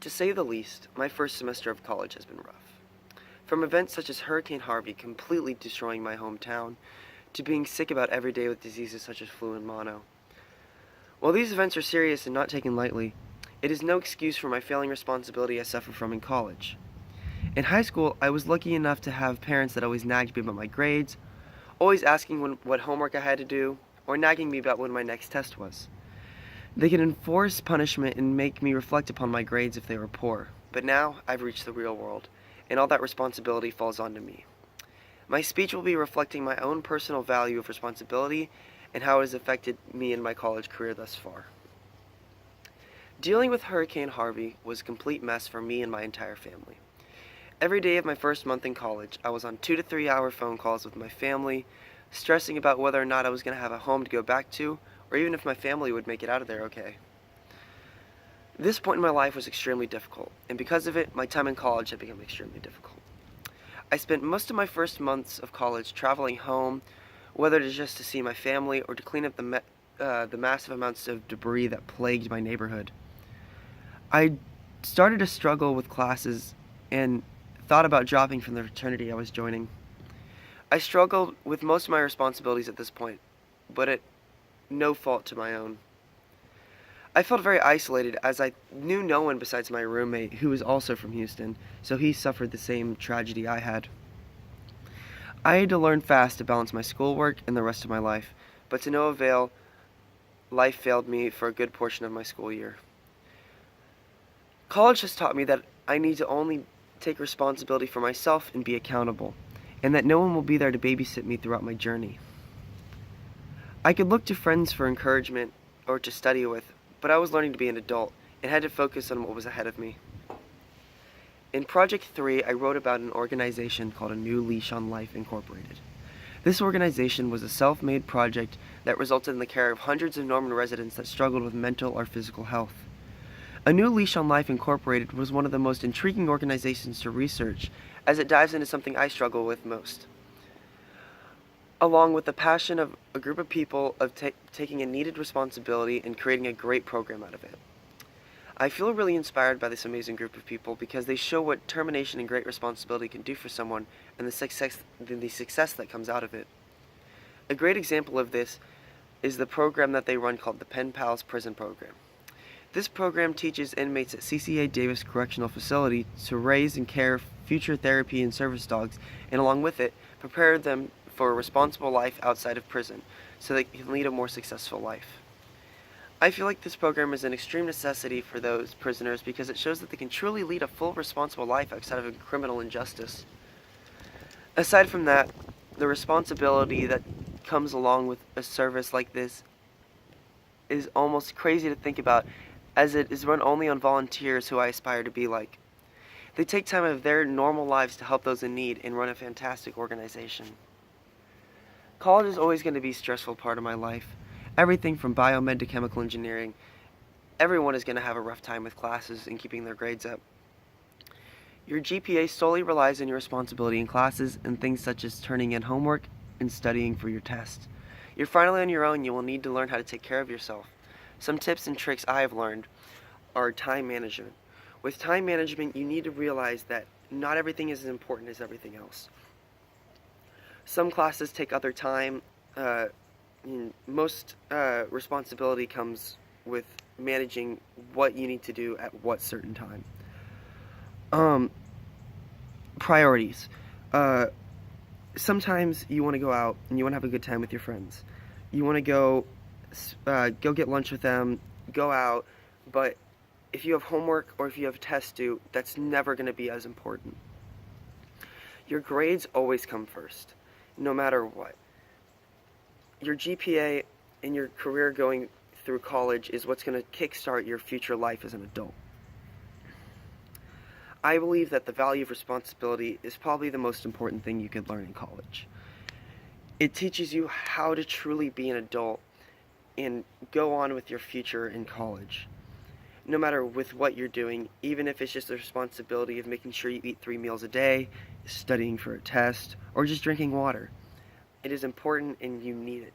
To say the least, my first semester of college has been rough. From events such as Hurricane Harvey completely destroying my hometown, to being sick about every day with diseases such as flu and mono. While these events are serious and not taken lightly, it is no excuse for my failing responsibility I suffer from in college. In high school, I was lucky enough to have parents that always nagged me about my grades, always asking what homework I had to do, or nagging me about when my next test was. They could enforce punishment and make me reflect upon my grades if they were poor. But now, I've reached the real world, and all that responsibility falls onto me. My speech will be reflecting my own personal value of responsibility and how it has affected me in my college career thus far. Dealing with Hurricane Harvey was a complete mess for me and my entire family. Every day of my first month in college, I was on 2 to 3 hour phone calls with my family, stressing about whether or not I was going to have a home to go back to, or even if my family would make it out of there okay. This point in my life was extremely difficult, and because of it, my time in college had become extremely difficult. I spent most of my first months of college traveling home, whether it is just to see my family or to clean up the massive amounts of debris that plagued my neighborhood. I started to struggle with classes and thought about dropping from the fraternity I was joining. I struggled with most of my responsibilities at this point, but at no fault to my own. I felt very isolated as I knew no one besides my roommate, who was also from Houston, so he suffered the same tragedy I had. I had to learn fast to balance my schoolwork and the rest of my life, but to no avail, life failed me for a good portion of my school year. College has taught me that I need to only take responsibility for myself and be accountable, and that no one will be there to babysit me throughout my journey. I could look to friends for encouragement or to study with, but I was learning to be an adult and had to focus on what was ahead of me. In Project 3, I wrote about an organization called A New Leash on Life Incorporated. This organization was a self-made project that resulted in the care of hundreds of Norman residents that struggled with mental or physical health. A New Leash on Life Incorporated was one of the most intriguing organizations to research, as it dives into something I struggle with most, along with the passion of a group of people of taking a needed responsibility and creating a great program out of it. I feel really inspired by this amazing group of people because they show what determination and great responsibility can do for someone and the success that comes out of it. A great example of this is the program that they run called the Pen Pals Prison Program. This program teaches inmates at CCA Davis Correctional Facility to raise and care future therapy and service dogs, and along with it, prepare them for a responsible life outside of prison so they can lead a more successful life. I feel like this program is an extreme necessity for those prisoners because it shows that they can truly lead a full responsible life outside of a criminal injustice. Aside from that, the responsibility that comes along with a service like this is almost crazy to think about, as it is run only on volunteers who I aspire to be like. They take time out of their normal lives to help those in need and run a fantastic organization. College is always going to be a stressful part of my life. Everything from biomed to chemical engineering. Everyone is going to have a rough time with classes and keeping their grades up. Your GPA solely relies on your responsibility in classes and things such as turning in homework and studying for your test. You're finally on your own. You will need to learn how to take care of yourself. Some tips and tricks I have learned are time management. With time management, you need to realize that not everything is as important as everything else. Some classes take other time. Most responsibility comes with managing what you need to do at what certain time. Priorities. Sometimes you want to go out and you want to have a good time with your friends. You want to go get lunch with them, go out, but if you have homework or if you have tests due, that's never going to be as important. Your grades always come first, no matter what. Your GPA and your career going through college is what's going to kickstart your future life as an adult. I believe that the value of responsibility is probably the most important thing you can learn in college. It teaches you how to truly be an adult and go on with your future in college. No matter with what you're doing, even if it's just the responsibility of making sure you eat 3 meals a day, studying for a test, or just drinking water. It is important and you need it.